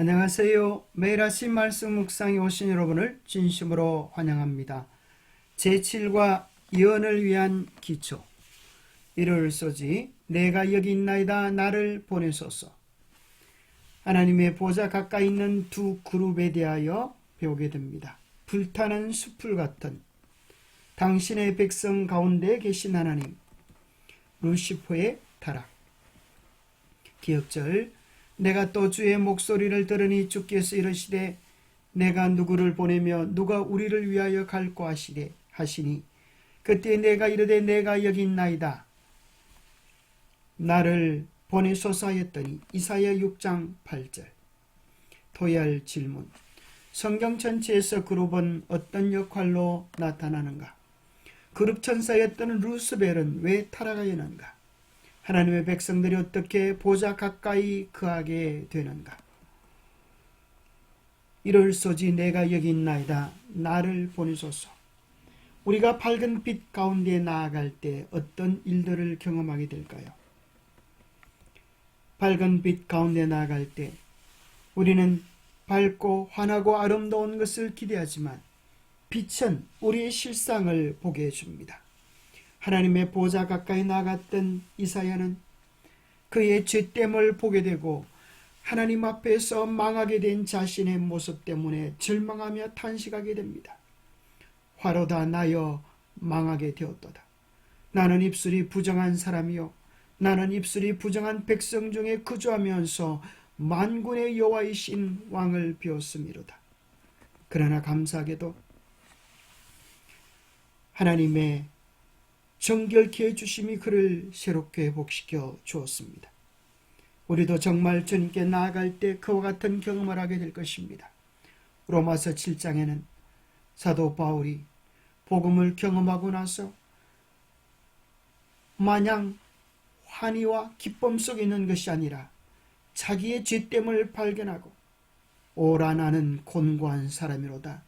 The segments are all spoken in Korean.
안녕하세요. 매일 아침 말씀 묵상에 오신 여러분을 진심으로 환영합니다. 제7과 예언을 위한 기초. 일요일서지 내가 여기 있나이다 나를 보내소서. 하나님의 보좌 가까이 있는 두 그룹에 대하여 배우게 됩니다. 불타는 숲을 같은 당신의 백성 가운데 계신 하나님, 루시퍼의 타락. 기억절. 내가 또 주의 목소리를 들으니 주께서 이르시되 내가 누구를 보내며 누가 우리를 위하여 갈고 하시니 그때 내가 이르되 내가 여기 있나이다 나를 보내소서 하였더니. 이사야 6장 8절. 토의할 질문. 성경 전체에서 그룹은 어떤 역할로 나타나는가? 그룹 천사였던 루스벨은 왜 타락하였는가? 하나님의 백성들이 어떻게 보좌 가까이 거하게 되는가? 이럴소지 내가 여기 있나이다 나를 보내소서. 우리가 밝은 빛 가운데 나아갈 때 어떤 일들을 경험하게 될까요? 밝은 빛 가운데 나아갈 때 우리는 밝고 환하고 아름다운 것을 기대하지만 빛은 우리의 실상을 보게 해줍니다. 하나님의 보좌 가까이 나갔던 이사야는 그의 죄됨을 보게 되고 하나님 앞에서 망하게 된 자신의 모습 때문에 절망하며 탄식하게 됩니다. 화로다 나여 망하게 되었도다. 나는 입술이 부정한 사람이요 나는 입술이 부정한 백성 중에 거주하면서 만군의 여호와이신 왕을 비웠음이로다. 그러나 감사하게도 하나님의 정결케 해주심이 그를 새롭게 회복시켜 주었습니다. 우리도 정말 주님께 나아갈 때 그와 같은 경험을 하게 될 것입니다. 로마서 7장에는 사도 바울이 복음을 경험하고 나서 마냥 환희와 기쁨 속에 있는 것이 아니라 자기의 죄됨을 발견하고 오라 나는 곤고한 사람이로다.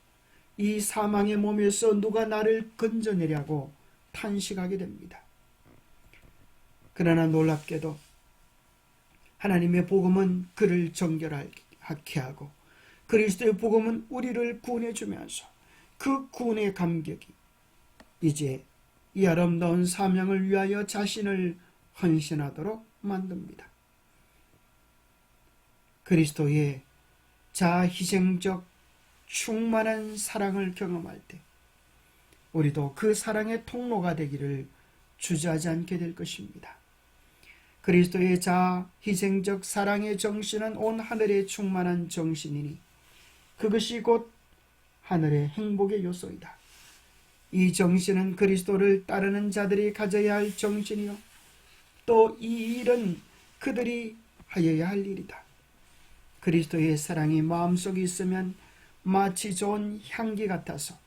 이 사망의 몸에서 누가 나를 건져내려고 탄식하게 됩니다. 그러나 놀랍게도 하나님의 복음은 그를 정결하게 하고 그리스도의 복음은 우리를 구원해 주면서 그 구원의 감격이 이제 이 아름다운 사명을 위하여 자신을 헌신하도록 만듭니다. 그리스도의 자희생적 충만한 사랑을 경험할 때 우리도 그 사랑의 통로가 되기를 주저하지 않게 될 것입니다. 그리스도의 자희생적 사랑의 정신은 온 하늘에 충만한 정신이니 그것이 곧 하늘의 행복의 요소이다. 이 정신은 그리스도를 따르는 자들이 가져야 할 정신이요 또 이 일은 그들이 하여야 할 일이다. 그리스도의 사랑이 마음속에 있으면 마치 좋은 향기 같아서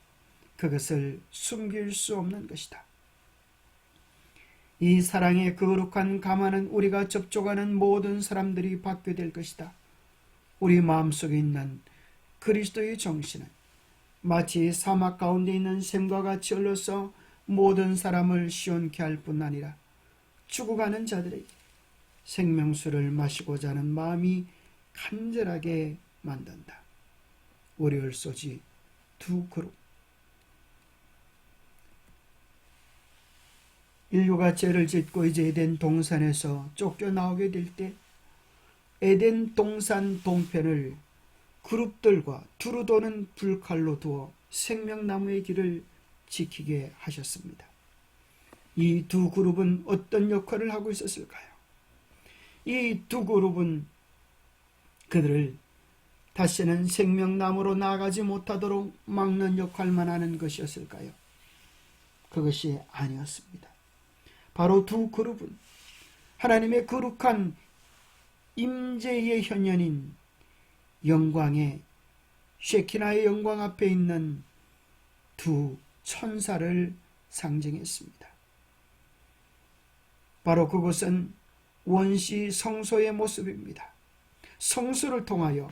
그것을 숨길 수 없는 것이다. 이 사랑의 거룩한 감화는 우리가 접촉하는 모든 사람들이 받게 될 것이다. 우리 마음속에 있는 그리스도의 정신은 마치 사막 가운데 있는 샘과 같이 흘러서 모든 사람을 시원케 할 뿐 아니라 죽어가는 자들에게 생명수를 마시고자 하는 마음이 간절하게 만든다. 월요일소지 두 그룹. 인류가 죄를 짓고 이제 에덴 동산에서 쫓겨나오게 될 때 에덴 동산 동편을 그룹들과 두루 도는 불칼로 두어 생명나무의 길을 지키게 하셨습니다. 이 두 그룹은 어떤 역할을 하고 있었을까요? 이 두 그룹은 그들을 다시는 생명나무로 나아가지 못하도록 막는 역할만 하는 것이었을까요? 그것이 아니었습니다. 바로 두 그룹은 하나님의 거룩한 임재의 현현인 영광의 쉐키나의 영광 앞에 있는 두 천사를 상징했습니다. 바로 그것은 원시 성소의 모습입니다. 성소를 통하여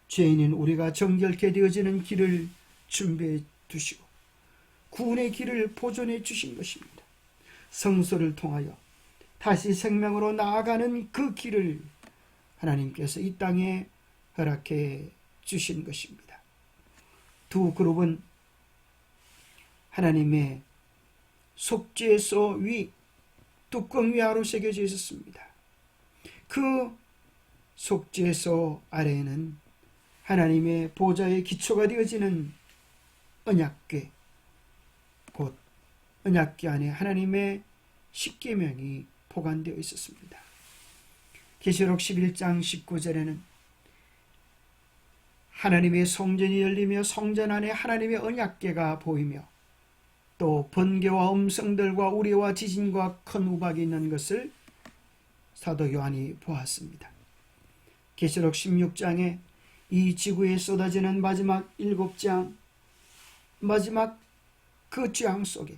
죄인인 우리가 정결케 되어지는 길을 준비해 두시고 구원의 길을 보존해 주신 것입니다. 성소를 통하여 다시 생명으로 나아가는 그 길을 하나님께서 이 땅에 허락해 주신 것입니다. 두 그룹은 하나님의 속죄소 위 뚜껑 위아래로 새겨져 있었습니다. 그 속죄소 아래에는 하나님의 보좌의 기초가 되어지는 언약궤, 곧 언약궤 안에 하나님의 십계명이 보관되어 있었습니다. 계시록 11장 19절에는 하나님의 성전이 열리며 성전 안에 하나님의 언약궤가 보이며 또 번개와 음성들과 우레와 지진과 큰 우박이 있는 것을 사도 요한이 보았습니다. 계시록 16장에 이 지구에 쏟아지는 마지막 7장, 마지막 그 재앙 속에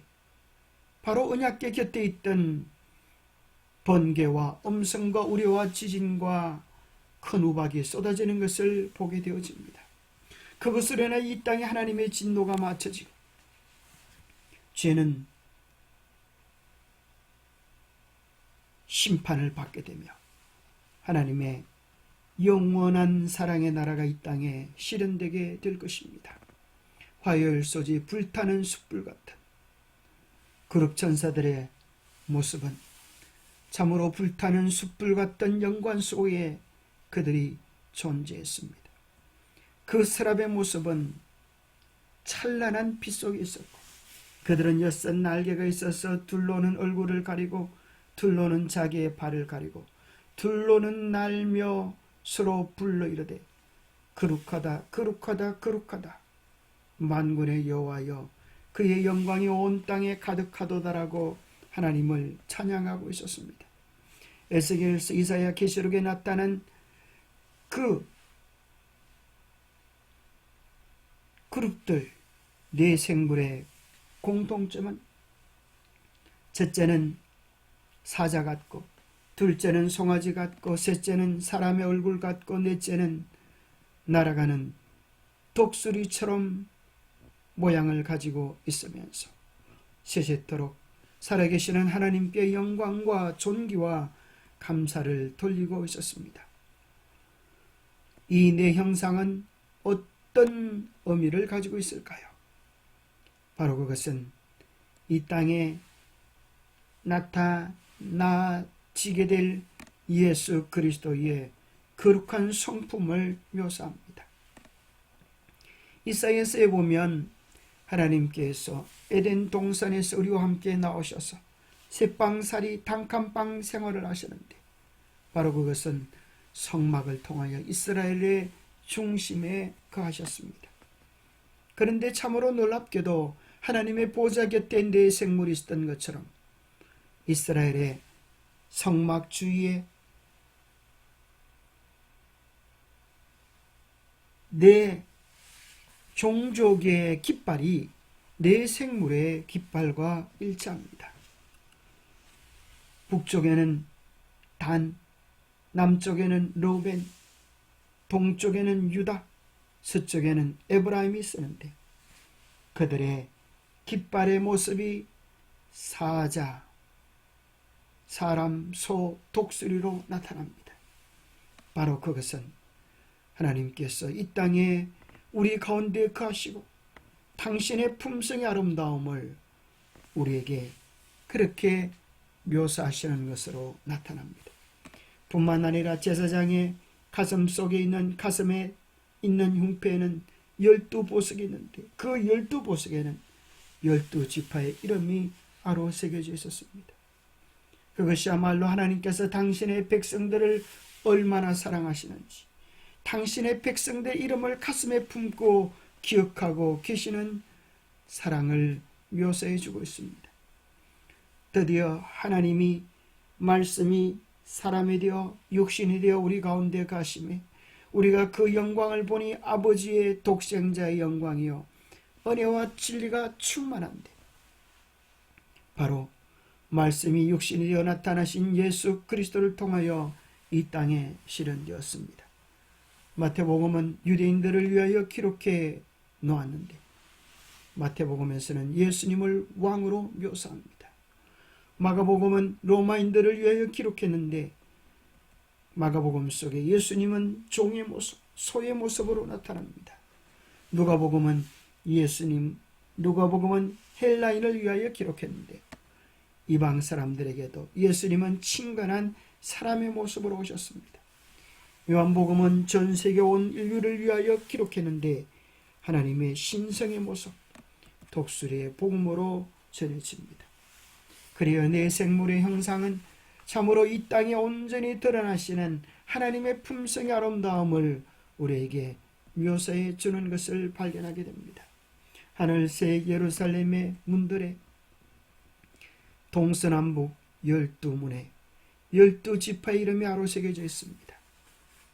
바로 언약궤 곁에 있던 번개와 음성과 우레와 지진과 큰 우박이 쏟아지는 것을 보게 되어집니다. 그것으로 인해 이 땅에 하나님의 진노가 맞춰지고 죄는 심판을 받게 되며 하나님의 영원한 사랑의 나라가 이 땅에 실현되게 될 것입니다. 화요일소지 불타는 숯불 같은 그룹 천사들의 모습은 참으로 불타는 숯불 같던 영광 속에 그들이 존재했습니다. 그 세랍의 모습은 찬란한 빛 속에 있었고 그들은 여섯 날개가 있어서 둘로는 얼굴을 가리고 둘로는 자기의 발을 가리고 둘로는 날며 서로 불러 이르되 거룩하다 거룩하다 거룩하다 만군의 여호와여 그의 영광이 온 땅에 가득하도다라고 하나님을 찬양하고 있었습니다. 에스겔서 이사야 계시록에 나타난 그 그룹들 네 생물의 공통점은 첫째는 사자 같고 둘째는 송아지 같고 셋째는 사람의 얼굴 같고 넷째는 날아가는 독수리처럼 모양을 가지고 있으면서 세세토록 살아계시는 하나님께 영광과 존귀와 감사를 돌리고 있었습니다. 이 네 형상은 어떤 의미를 가지고 있을까요? 바로 그것은 이 땅에 나타나지게 될 예수 그리스도의 거룩한 성품을 묘사합니다. 이사야서에 보면 하나님께서 에덴 동산에서 우리와 함께 나오셔서 새빵살이 단칸방 생활을 하시는데 바로 그것은 성막을 통하여 이스라엘의 중심에 거하셨습니다. 그런데 참으로 놀랍게도 하나님의 보좌 곁에 네 생물이 있었던 것처럼 이스라엘의 성막 주위에 네 종족의 깃발이 네 생물의 깃발과 일치합니다. 북쪽에는 단, 남쪽에는 르우벤, 동쪽에는 유다, 서쪽에는 에브라임이 쓰는데 그들의 깃발의 모습이 사자, 사람, 소, 독수리로 나타납니다. 바로 그것은 하나님께서 이 땅에 우리 가운데 거하시고 당신의 품성의 아름다움을 우리에게 그렇게 묘사하시는 것으로 나타납니다. 뿐만 아니라 제사장의 가슴 속에 있는 가슴에 있는 흉패에는 12보석이 있는데 그 12보석에는 12지파의 이름이 아로 새겨져 있었습니다. 그것이야말로 하나님께서 당신의 백성들을 얼마나 사랑하시는지 당신의 백성들의 이름을 가슴에 품고 기억하고 계시는 사랑을 묘사해 주고 있습니다. 드디어 하나님이 말씀이 사람이 되어 육신이 되어 우리 가운데 가심에 우리가 그 영광을 보니 아버지의 독생자의 영광이요 은혜와 진리가 충만한데 바로 말씀이 육신이 되어 나타나신 예수 그리스도를 통하여 이 땅에 실현되었습니다. 마태복음은 유대인들을 위하여 기록해 놓았는데 마태복음에서는 예수님을 왕으로 묘사합니다. 마가복음은 로마인들을 위하여 기록했는데 마가복음 속에 예수님은 종의 모습, 소의 모습으로 나타납니다. 누가복음은 누가복음은 헬라인을 위하여 기록했는데 이방 사람들에게도 예수님은 친근한 사람의 모습으로 오셨습니다. 요한복음은 전 세계 온 인류를 위하여 기록했는데 하나님의 신성의 모습, 독수리의 복음으로 전해집니다. 그리하여 내 생물의 형상은 참으로 이 땅에 온전히 드러나시는 하나님의 품성의 아름다움을 우리에게 묘사해 주는 것을 발견하게 됩니다. 하늘색 예루살렘의 문들에 동서남북 12문에 12지파의 이름이 아로새겨져 있습니다.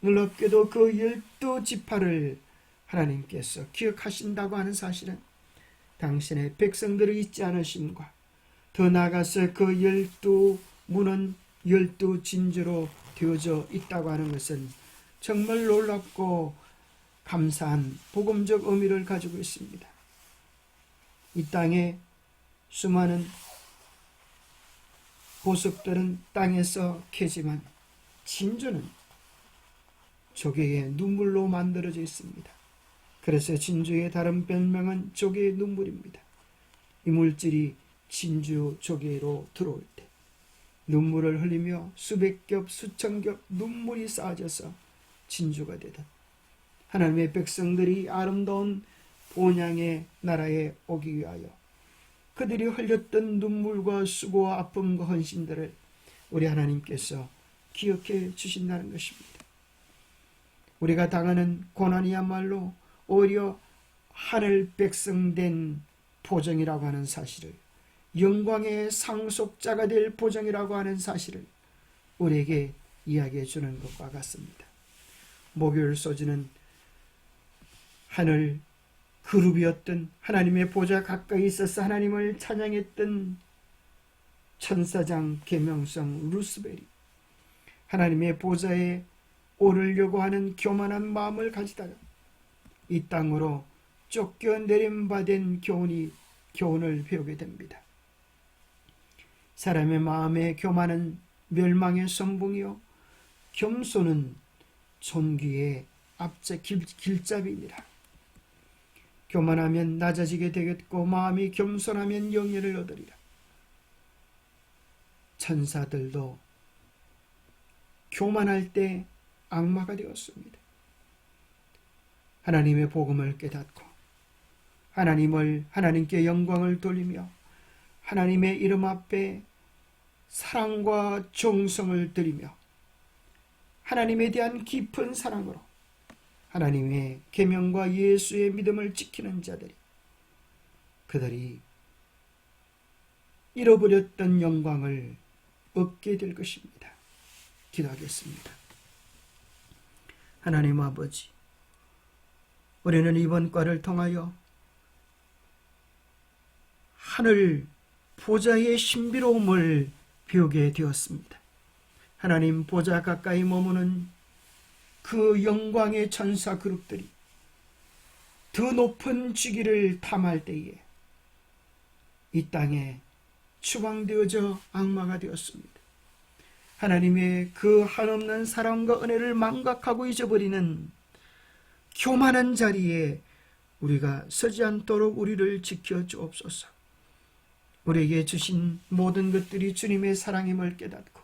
놀랍게도 그 12지파를 하나님께서 기억하신다고 하는 사실은 당신의 백성들을 잊지 않으심과 더 나아가서 그 12문은 12진주로 되어져 있다고 하는 것은 정말 놀랍고 감사한 복음적 의미를 가지고 있습니다. 이 땅에 수많은 보석들은 땅에서 캐지만 진주는 조개의 눈물로 만들어져 있습니다. 그래서 진주의 다른 별명은 조개의 눈물입니다. 이 물질이 진주 조개로 들어올 때 눈물을 흘리며 수백 겹 수천 겹 눈물이 쌓아져서 진주가 되듯 하나님의 백성들이 아름다운 본향의 나라에 오기 위하여 그들이 흘렸던 눈물과 수고와 아픔과 헌신들을 우리 하나님께서 기억해 주신다는 것입니다. 우리가 당하는 고난이야말로 오히려 하늘 백성된 보정이라고 하는 사실을, 영광의 상속자가 될 보정이라고 하는 사실을 우리에게 이야기해 주는 것과 같습니다. 목요일 소주는 하늘 그룹이었던 하나님의 보좌 가까이 있어서 하나님을 찬양했던 천사장 계명성 루스벨이 하나님의 보좌에 오르려고 하는 교만한 마음을 가지다가 이 땅으로 쫓겨내림받은 교훈을 배우게 됩니다. 사람의 마음의 교만은 멸망의 선봉이요 겸손은 존귀의 길잡이니라. 교만하면 낮아지게 되겠고 마음이 겸손하면 영예를 얻으리라. 천사들도 교만할 때 악마가 되었습니다. 하나님의 복음을 깨닫고 하나님께 영광을 돌리며 하나님의 이름 앞에 사랑과 정성을 드리며 하나님에 대한 깊은 사랑으로 하나님의 계명과 예수의 믿음을 지키는 자들이 그들이 잃어버렸던 영광을 얻게 될 것입니다. 기도하겠습니다. 하나님 아버지, 우리는 이번 과를 통하여 하늘 보좌의 신비로움을 배우게 되었습니다. 하나님 보좌 가까이 머무는 그 영광의 천사 그룹들이 더 높은 지기를 탐할 때에 이 땅에 추방되어져 악마가 되었습니다. 하나님의 그 한없는 사랑과 은혜를 망각하고 잊어버리는 교만한 자리에 우리가 서지 않도록 우리를 지켜 주옵소서. 우리에게 주신 모든 것들이 주님의 사랑임을 깨닫고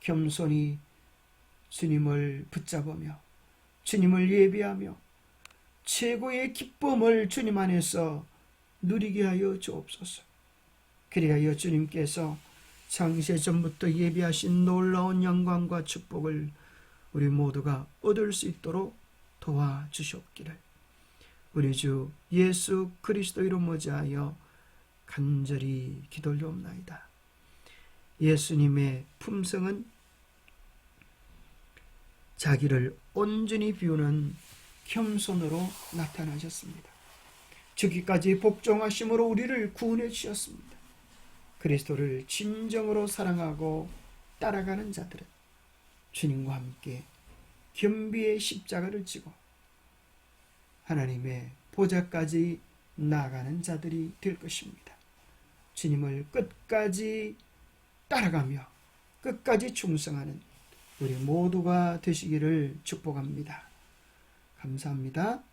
겸손히 주님을 붙잡으며 주님을 예배하며 최고의 기쁨을 주님 안에서 누리게 하여 주옵소서. 그리하여 주님께서 창세 전부터 예비하신 놀라운 영광과 축복을 우리 모두가 얻을 수 있도록 도와주시옵기를 우리 주 예수 그리스도 이름 의지하여 간절히 기도올리옵나이다. 예수님의 품성은 자기를 온전히 비우는 겸손으로 나타나셨습니다. 죽기까지 복종하심으로 우리를 구원해 주셨습니다. 그리스도를 진정으로 사랑하고 따라가는 자들은 주님과 함께 겸비의 십자가를 지고 하나님의 보좌까지 나아가는 자들이 될 것입니다. 주님을 끝까지 따라가며 끝까지 충성하는 우리 모두가 되시기를 축복합니다. 감사합니다.